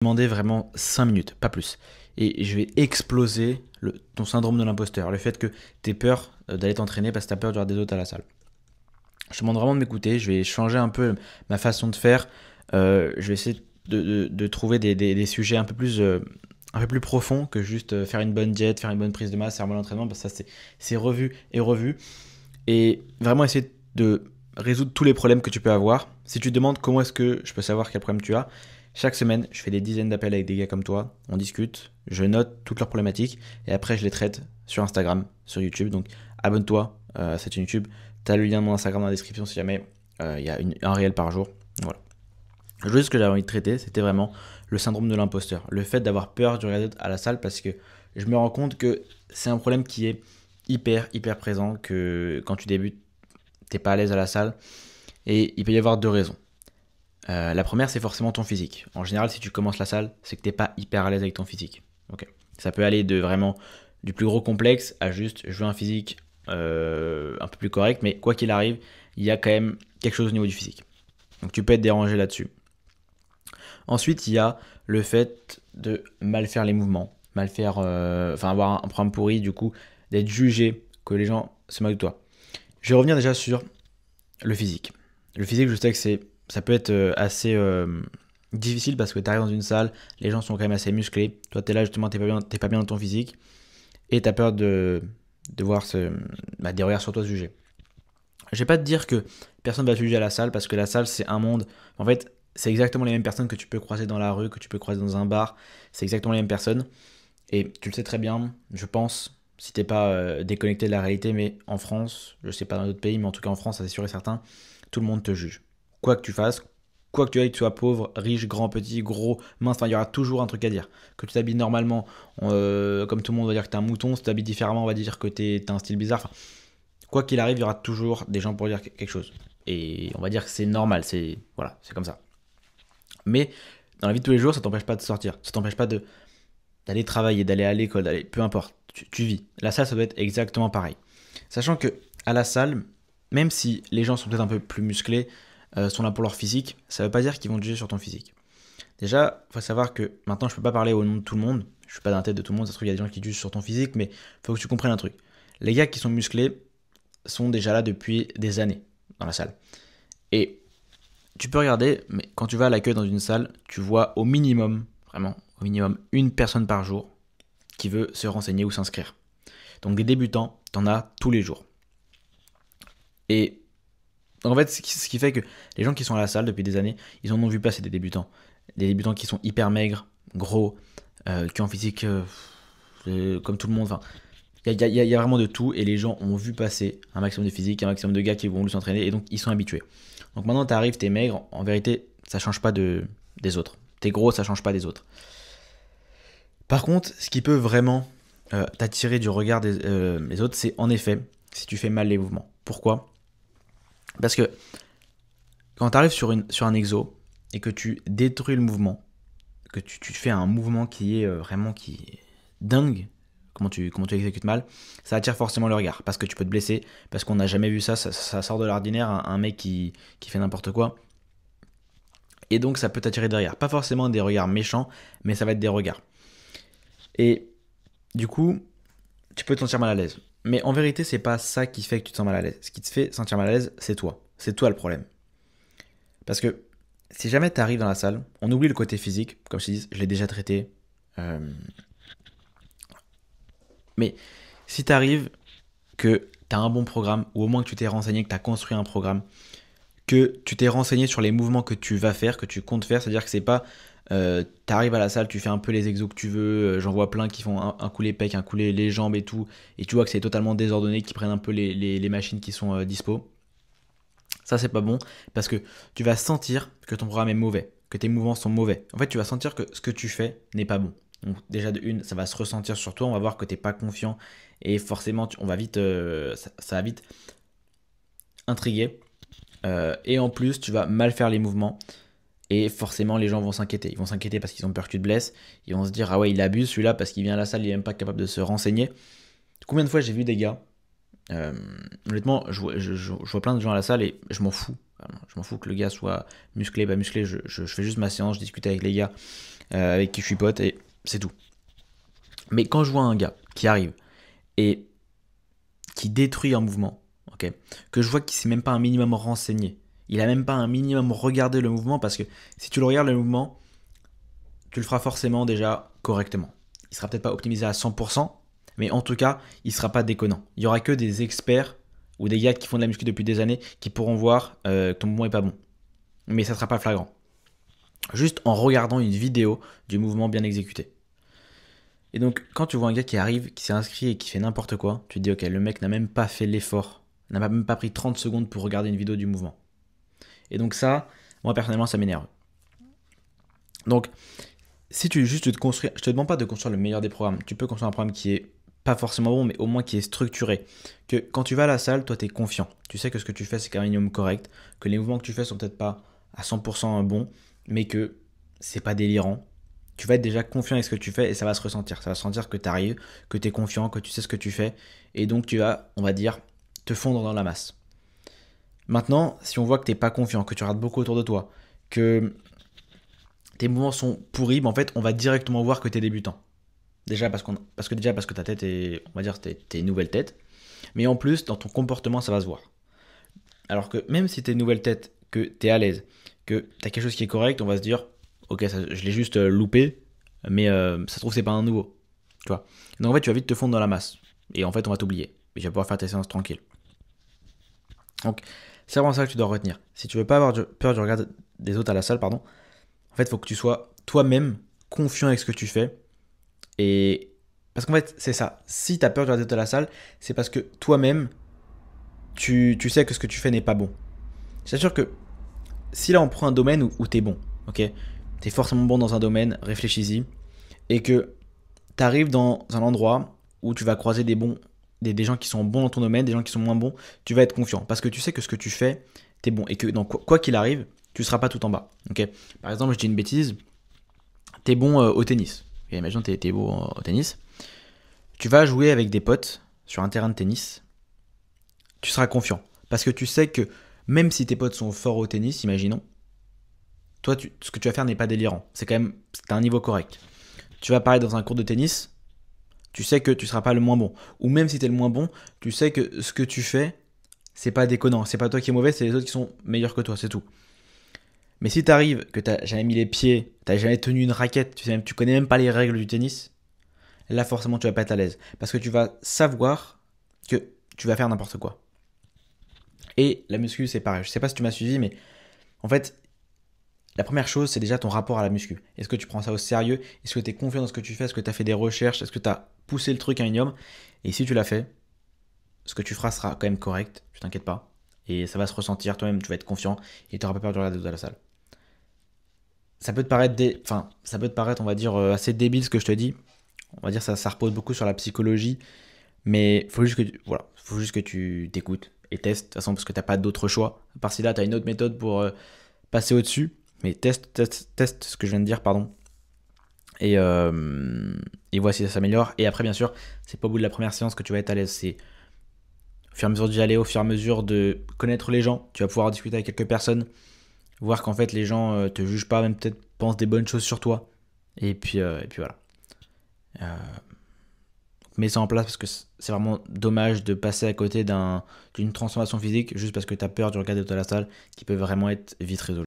Demander vraiment 5 minutes, pas plus. Et je vais exploser ton syndrome de l'imposteur, le fait que tu aies peur d'aller t'entraîner parce que tu as peur de voir des autres à la salle. Je te demande vraiment de m'écouter, je vais changer un peu ma façon de faire. Je vais essayer de trouver des sujets un peu plus profonds que juste faire une bonne diète, faire une bonne prise de masse, faire un bon entraînement, parce que ça c'est revu et revu. Et vraiment essayer de résoudre tous les problèmes que tu peux avoir. Si tu te demandes comment est-ce que je peux savoir quel problème tu as, chaque semaine, je fais des dizaines d'appels avec des gars comme toi, on discute, je note toutes leurs problématiques et après je les traite sur Instagram, sur YouTube. Donc abonne-toi à cette chaîne YouTube, tu as le lien de mon Instagram dans la description si jamais il y a un réel par jour. Voilà. Juste ce que j'avais envie de traiter, c'était vraiment le syndrome de l'imposteur, le fait d'avoir peur du regarder à la salle parce que je me rends compte que c'est un problème qui est hyper présent, que quand tu débutes, t'es pas à l'aise à la salle et il peut y avoir deux raisons. La première, c'est forcément ton physique. En général, si tu commences la salle, c'est que t'es pas hyper à l'aise avec ton physique. Ok. Ça peut aller de vraiment du plus gros complexe à juste je veux un physique un peu plus correct, mais quoi qu'il arrive, il y a quand même quelque chose au niveau du physique. Donc tu peux être dérangé là-dessus. Ensuite, il y a le fait de mal faire les mouvements, mal faire, enfin avoir un programme pourri, du coup, d'être jugé, que les gens se moquent de toi. Je vais revenir déjà sur le physique. Le physique, je sais que ça peut être assez difficile parce que tu arrives dans une salle, les gens sont quand même assez musclés. Toi, tu es là justement, t'es pas bien dans ton physique et tu as peur de voir des regards sur toi se juger. Je vais pas te dire que personne va te juger à la salle parce que la salle, c'est un monde. En fait, c'est exactement les mêmes personnes que tu peux croiser dans la rue, que tu peux croiser dans un bar. C'est exactement les mêmes personnes. Et tu le sais très bien, je pense, si t'es pas déconnecté de la réalité, mais en France, je sais pas dans d'autres pays, mais en tout cas en France, ça c'est sûr et certain, tout le monde te juge. Quoi que tu fasses, quoi que tu ailles, que tu sois pauvre, riche, grand, petit, gros, mince, enfin, il y aura toujours un truc à dire. Que tu t'habilles normalement, comme tout le monde va dire que t'es un mouton, si tu t'habilles différemment, on va dire que t'as un style bizarre. Enfin, quoi qu'il arrive, il y aura toujours des gens pour dire quelque chose. Et on va dire que c'est normal, voilà, c'est comme ça. Mais dans la vie de tous les jours, ça t'empêche pas de sortir, ça t'empêche pas d'aller travailler, d'aller à l'école, peu importe, tu vis. La salle, ça doit être exactement pareil. Sachant que à la salle, même si les gens sont peut-être un peu plus musclés, sont là pour leur physique, ça veut pas dire qu'ils vont te juger sur ton physique. Déjà, il faut savoir que maintenant, je peux pas parler au nom de tout le monde. Je suis pas dans la tête de tout le monde. Ça se trouve, il y a des gens qui te jugent sur ton physique, mais il faut que tu comprennes un truc. Les gars qui sont musclés sont déjà là depuis des années dans la salle. Et tu peux regarder, mais quand tu vas à l'accueil dans une salle, tu vois au minimum, vraiment, au minimum, une personne par jour qui veut se renseigner ou s'inscrire. Donc des débutants, t'en as tous les jours. Et donc en fait, ce qui fait que les gens qui sont à la salle depuis des années, ils en ont vu passer des débutants. Des débutants qui sont hyper maigres, gros, qui ont un physique comme tout le monde. Enfin, il y a vraiment de tout et les gens ont vu passer un maximum de physique, un maximum de gars qui vont s'entraîner et donc ils sont habitués. Donc maintenant, tu arrives, t'es maigre, en vérité, ça change pas des autres. T'es gros, ça change pas des autres. Par contre, ce qui peut vraiment t'attirer du regard des autres, c'est en effet si tu fais mal les mouvements. Pourquoi? Parce que quand tu arrives sur un exo et que tu détruis le mouvement, que tu fais un mouvement qui est vraiment qui est dingue, comment tu exécutes mal, ça attire forcément le regard. Parce que tu peux te blesser, parce qu'on n'a jamais vu ça sort de l'ordinaire, un mec qui fait n'importe quoi. Et donc ça peut t'attirer des regards. Pas forcément des regards méchants, mais ça va être des regards. Et du coup, tu peux te sentir mal à l'aise. Mais en vérité, c'est pas ça qui fait que tu te sens mal à l'aise. Ce qui te fait sentir mal à l'aise, c'est toi. C'est toi le problème. Parce que si jamais tu arrives dans la salle, on oublie le côté physique, comme je te dis, je l'ai déjà traité. Euh, mais si tu arrives que tu as un bon programme, ou au moins que tu t'es renseigné, que tu as construit un programme, que tu t'es renseigné sur les mouvements que tu vas faire, que tu comptes faire, c'est-à-dire que c'est pas tu arrives à la salle, tu fais un peu les exos que tu veux, j'en vois plein qui font un coup les pecs, un coup les jambes et tout, et tu vois que c'est totalement désordonné, qui prennent un peu les machines qui sont dispo. Ça, c'est pas bon parce que tu vas sentir que ton programme est mauvais, que tes mouvements sont mauvais. En fait, tu vas sentir que ce que tu fais n'est pas bon. Donc, déjà, de une, ça va se ressentir sur toi. On va voir que t'es pas confiant et forcément, on va vite, ça va vite intriguer. Et en plus, tu vas mal faire les mouvements et forcément, les gens vont s'inquiéter. Ils vont s'inquiéter parce qu'ils ont peur que tu te blesses. Ils vont se dire, ah ouais, il abuse celui-là parce qu'il vient à la salle, il est même pas capable de se renseigner. Combien de fois j'ai vu des gars Euh, Honnêtement, je vois plein de gens à la salle et je m'en fous. Vraiment. Je m'en fous que le gars soit musclé, pas musclé. Je fais juste ma séance, je discute avec les gars avec qui je suis pote et c'est tout. Mais quand je vois un gars qui arrive et qui détruit un mouvement, ok, que je vois qu'il s'est même pas un minimum renseigné, il a même pas un minimum regardé le mouvement parce que si tu le regardes le mouvement, tu le feras forcément déjà correctement. Il sera peut-être pas optimisé à 100%, mais en tout cas, il sera pas déconnant. Il y aura que des experts ou des gars qui font de la muscu depuis des années qui pourront voir que ton mouvement est pas bon. Mais ça sera pas flagrant. Juste en regardant une vidéo du mouvement bien exécuté. Et donc, quand tu vois un gars qui arrive, qui s'est inscrit et qui fait n'importe quoi, tu te dis, ok, le mec n'a même pas fait l'effort, n'a même pas pris 30 secondes pour regarder une vidéo du mouvement. Et donc ça, moi personnellement, ça m'énerve. Donc, si tu juste te construire, je te demande pas de construire le meilleur des programmes. Tu peux construire un programme qui est pas forcément bon, mais au moins qui est structuré. Que quand tu vas à la salle, toi, tu es confiant. Tu sais que ce que tu fais, c'est quand même un minimum correct. Que les mouvements que tu fais sont peut-être pas à 100% bons, mais que c'est pas délirant. Tu vas être déjà confiant avec ce que tu fais et ça va se ressentir. Ça va se sentir que tu arrives, que tu es confiant, que tu sais ce que tu fais. Et donc, tu vas, on va dire, te fondre dans la masse. Maintenant, si on voit que tu n'es pas confiant, que tu rates beaucoup autour de toi, que tes mouvements sont pourris, ben en fait, on va directement voir que tu es débutant. Déjà parce que ta tête est, on va dire, t'es une nouvelle tête. Mais en plus, dans ton comportement, ça va se voir. Alors que même si t'es une nouvelle tête, que t'es à l'aise, que t'as quelque chose qui est correct, on va se dire, ok, ça, je l'ai juste loupé, mais ça se trouve, c'est pas un nouveau. Tu vois. Donc en fait, tu vas vite te fondre dans la masse. Et en fait, on va t'oublier. Et tu vas pouvoir faire tes séances tranquilles. Donc, c'est vraiment ça que tu dois retenir. Si tu veux pas avoir peur du regard des autres à la salle, pardon, en fait, il faut que tu sois toi-même confiant avec ce que tu fais. Et parce qu'en fait, c'est ça. Si tu as peur du regard des autres à la salle, c'est parce que toi-même, tu sais que ce que tu fais n'est pas bon. C'est sûr que si là on prend un domaine où tu es bon, ok, tu es forcément bon dans un domaine, réfléchis-y, et que tu arrives dans un endroit où tu vas croiser des gens qui sont bons dans ton domaine, des gens qui sont moins bons, tu vas être confiant parce que tu sais que ce que tu fais, t'es bon et que dans quoi qu'il arrive, tu ne seras pas tout en bas. Ok. Par exemple, je dis une bêtise, t'es bon au tennis. Okay, imagine t'es bon au tennis. Tu vas jouer avec des potes sur un terrain de tennis, tu seras confiant parce que tu sais que même si tes potes sont forts au tennis, imaginons, toi, ce que tu vas faire n'est pas délirant. C'est quand même, t'as un niveau correct. Tu vas apparaître dans un cours de tennis, tu sais que tu seras pas le moins bon. Ou même si tu es le moins bon, tu sais que ce que tu fais, c'est pas déconnant. C'est pas toi qui es mauvais, c'est les autres qui sont meilleurs que toi, c'est tout. Mais si tu arrives, que tu jamais mis les pieds, tu jamais tenu une raquette, tu connais même pas les règles du tennis, là forcément tu vas pas être à l'aise. Parce que tu vas savoir que tu vas faire n'importe quoi. Et la muscu, c'est pareil. Je sais pas si tu m'as suivi, mais en fait, la première chose, c'est déjà ton rapport à la muscu. Est-ce que tu prends ça au sérieux? Est-ce que tu es confiant dans ce que tu fais? Est-ce que tu as fait des recherches? Est-ce que tu as poussé le truc à un minimum? Et si tu l'as fait, ce que tu feras sera quand même correct, tu t'inquiètes pas. Et ça va se ressentir, toi-même, tu vas être confiant et tu n'auras pas peur de regarder à la salle. Ça peut te paraître, ça peut te paraître, on va dire, assez débile ce que je te dis. On va dire ça repose beaucoup sur la psychologie, mais faut juste que tu t'écoutes et testes, de toute façon, parce que tu n'as pas d'autre choix. À part si là, tu as une autre méthode pour passer au-dessus, mais teste ce que je viens de dire, pardon. Et, et voici si ça s'améliore. Et après, bien sûr, c'est pas au bout de la première séance que tu vas être à l'aise, c'est au fur et à mesure d'y aller, au fur et à mesure de connaître les gens, tu vas pouvoir discuter avec quelques personnes, voir qu'en fait les gens te jugent pas, même peut-être pensent des bonnes choses sur toi. Et puis voilà. Euh, Mets ça en place parce que c'est vraiment dommage de passer à côté d'une transformation physique juste parce que tu as peur du regard de la salle qui peut vraiment être vite résolu.